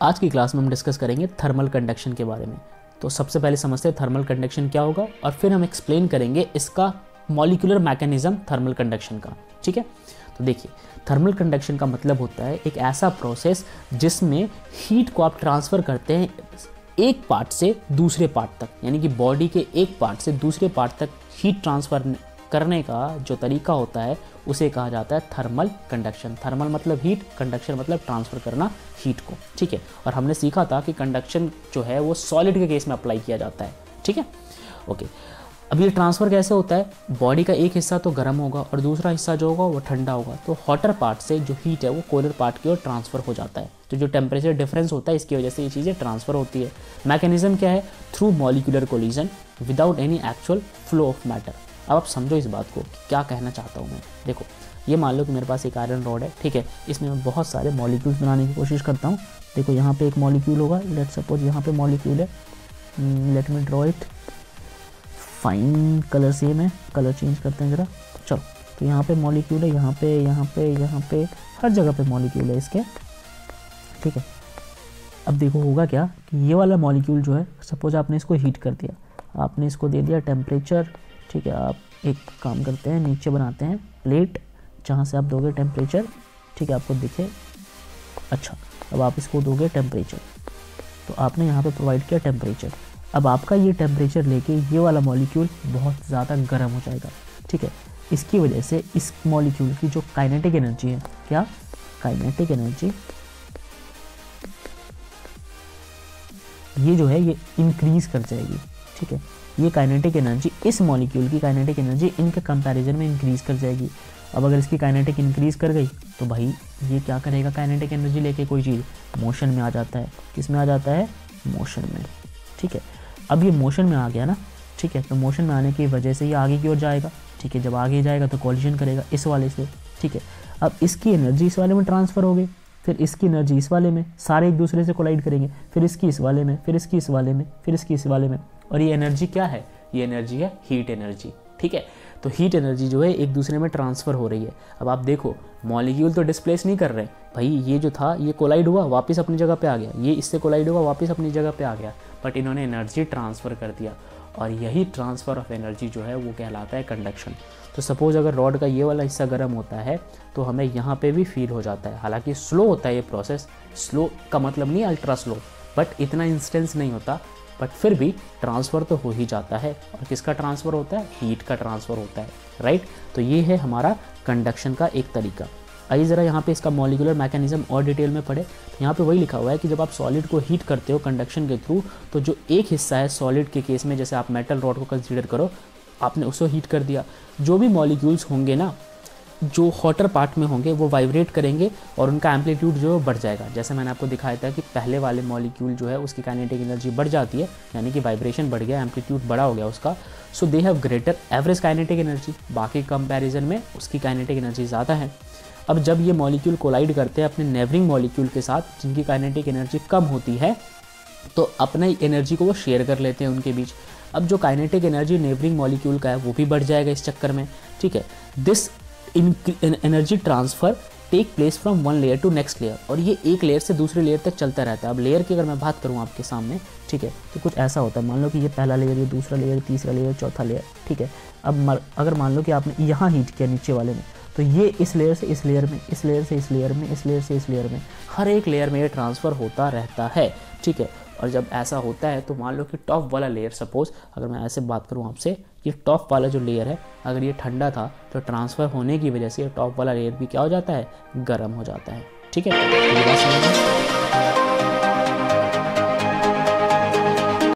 आज की क्लास में हम डिस्कस करेंगे थर्मल कंडक्शन के बारे में। तो सबसे पहले समझते हैं थर्मल कंडक्शन क्या होगा और फिर हम एक्सप्लेन करेंगे इसका मॉलिक्यूलर मैकेनिज्म थर्मल कंडक्शन का। ठीक है, तो देखिए थर्मल कंडक्शन का मतलब होता है एक ऐसा प्रोसेस जिसमें हीट को आप ट्रांसफ़र करते हैं एक पार्ट से दूसरे पार्ट तक, यानी कि बॉडी के एक पार्ट से दूसरे पार्ट तक हीट ट्रांसफ़र करने का जो तरीका होता है उसे कहा जाता है थर्मल कंडक्शन। थर्मल मतलब हीट, कंडक्शन मतलब ट्रांसफ़र करना हीट को। ठीक है, और हमने सीखा था कि कंडक्शन जो है वो सॉलिड के केस में अप्लाई किया जाता है। ठीक है, ओके। अब ये ट्रांसफ़र कैसे होता है, बॉडी का एक हिस्सा तो गर्म होगा और दूसरा हिस्सा जो होगा वो ठंडा होगा, तो हॉटर पार्ट से जो हीट है वो कोलर पार्ट की ओर ट्रांसफ़र हो जाता है। तो जो टेम्परेचर डिफरेंस होता है इसकी वजह से ये चीज़ें ट्रांसफ़र होती है। मैकेनिज्म क्या है, through molecular collision without any actual flow of matter. अब आप समझो इस बात को, क्या कहना चाहता हूँ मैं। देखो ये मान लो कि मेरे पास एक आयरन रॉड है, ठीक है, इसमें मैं बहुत सारे मॉलिक्यूल्स बनाने की कोशिश करता हूँ। देखो यहाँ पे एक मॉलिक्यूल होगा, लेट सपोज यहाँ पे मॉलिक्यूल है, let me draw it fine colour same है, कलर चेंज करते हैं ज़रा। चलो, तो यहाँ पे मॉलिक्यूल है, यहाँ पे हर जगह पे मॉलिक्यूल है इसके। ठीक है, अब देखो होगा क्या कि ये वाला मॉलिक्यूल जो है, सपोज आपने इसको हीट कर दिया, आपने इसको दे दिया टेम्परेचर। ठीक है, आप एक काम करते हैं, नीचे बनाते हैं प्लेट जहाँ से आप दोगे टेम्परेचर। ठीक है, आपको दिखे, अच्छा अब आप इसको दोगे टेम्परेचर, तो आपने यहाँ पे प्रोवाइड किया टेम्परेचर। अब आपका ये टेम्परेचर लेके ये वाला मॉलिक्यूल बहुत ज़्यादा गर्म हो जाएगा। ठीक है, इसकी वजह से इस मॉलिक्यूल की जो काइनेटिक एनर्जी है, क्या काइनेटिक एनर्जी, ये जो है ये इंक्रीज़ कर जाएगी। ठीक है, ये काइनेटिक एनर्जी, इस मॉलिक्यूल की काइनेटिक एनर्जी इनके कंपैरिजन में इंक्रीज़ कर जाएगी। अब अगर इसकी काइनेटिक इंक्रीज़ कर गई तो भाई ये क्या करेगा, काइनेटिक एनर्जी लेके कोई चीज़ मोशन में आ जाता है। किस में आ जाता है, मोशन में। ठीक है, अब ये मोशन में आ गया ना, ठीक है, तो मोशन में आने की वजह से ये आगे की ओर जाएगा। ठीक है, जब आगे जाएगा तो कोलिजन करेगा इस वाले से। ठीक है, अब इसकी एनर्जी इस वाले में ट्रांसफ़र हो गई, फिर इसकी एनर्जी इस वाले में, सारे एक दूसरे से कोलाइड करेंगे, फिर इसकी इस वाले में, फिर इसकी इस वाले में, फिर इसकी इस वाले में। और ये एनर्जी क्या है, ये एनर्जी है हीट एनर्जी। ठीक है, तो हीट एनर्जी जो है एक दूसरे में ट्रांसफ़र हो रही है। अब आप देखो मॉलिक्यूल तो डिस्प्लेस नहीं कर रहे भाई, ये जो था ये कोलाइड हुआ वापस अपनी जगह पे आ गया, ये इससे कोलाइड हुआ वापस अपनी जगह पे आ गया, बट इन्होंने एनर्जी ट्रांसफ़र कर दिया और यही ट्रांसफ़र ऑफ एनर्जी जो है वो कहलाता है कंडक्शन। तो सपोज़ अगर रॉड का ये वाला हिस्सा गर्म होता है तो हमें यहाँ पे भी फील हो जाता है। हालांकि स्लो होता है ये प्रोसेस, स्लो का मतलब नहीं अल्ट्रा स्लो, बट इतना इंस्टेंस नहीं होता, बट फिर भी ट्रांसफ़र तो हो ही जाता है। और किसका ट्रांसफ़र होता है, हीट का ट्रांसफ़र होता है, राइट। तो ये है हमारा कंडक्शन का एक तरीका। आइए ज़रा यहाँ पे इसका मॉलिक्यूलर मैकेनिज्म और डिटेल में पढ़े। तो यहाँ पे वही लिखा हुआ है कि जब आप सॉलिड को हीट करते हो कंडक्शन के थ्रू, तो जो एक हिस्सा है सॉलिड के केस में, जैसे आप मेटल रॉड को कंसीडर करो, आपने उसको हीट कर दिया, जो भी मॉलिक्यूल्स होंगे ना जो हॉटर पार्ट में होंगे वो वाइब्रेट करेंगे और उनका एम्पलीट्यूड जो है बढ़ जाएगा। जैसे मैंने आपको दिखाया था कि पहले वाले मॉलिक्यूल जो है उसकी काइनेटिक एनर्जी बढ़ जाती है, यानी कि वाइब्रेशन बढ़ गया, एम्पलीट्यूड बड़ा हो गया उसका। So they have greater average kinetic energy, बाकी कंपैरिजन में उसकी काइनेटिक एनर्जी ज़्यादा है। अब जब ये मॉलिक्यूल कोलाइड करते हैं अपने नेबरिंग मॉलिक्यूल के साथ जिनकी काइनेटिक एनर्जी कम होती है, तो अपने एनर्जी को वो शेयर कर लेते हैं उनके बीच। अब जो काइनेटिक एनर्जी नेबरिंग मॉलिक्यूल का है वो भी बढ़ जाएगा इस चक्कर में। ठीक है, this energy transfer take place from one layer to next layer, और ये एक लेयर से दूसरे लेयर तक चलता रहता है। अब लेयर की अगर मैं बात करूँ आपके सामने, ठीक है, तो कुछ ऐसा होता है, मान लो कि ये पहला लेयर, ये दूसरा लेयर, तीसरा लेयर, चौथा लेयर। ठीक है, अब अगर मान लो कि आपने यहाँ हीट किया नीचे वाले में, तो ये इस लेयर से इस लेयर में, इस लेयर से इस लेयर में, इस लेयर से इस लेयर में, हर एक लेयर में ये ट्रांसफ़र होता रहता है। ठीक है, और जब ऐसा होता है तो मान लो कि टॉप वाला लेयर, सपोज़ अगर मैं ऐसे बात करूँ आपसे, ये टॉप वाला जो लेयर है अगर ये ठंडा था तो ट्रांसफ़र होने की वजह से ये टॉप वाला लेयर भी क्या हो जाता है, गर्म हो जाता है। ठीक है, तो ये बात समझ में?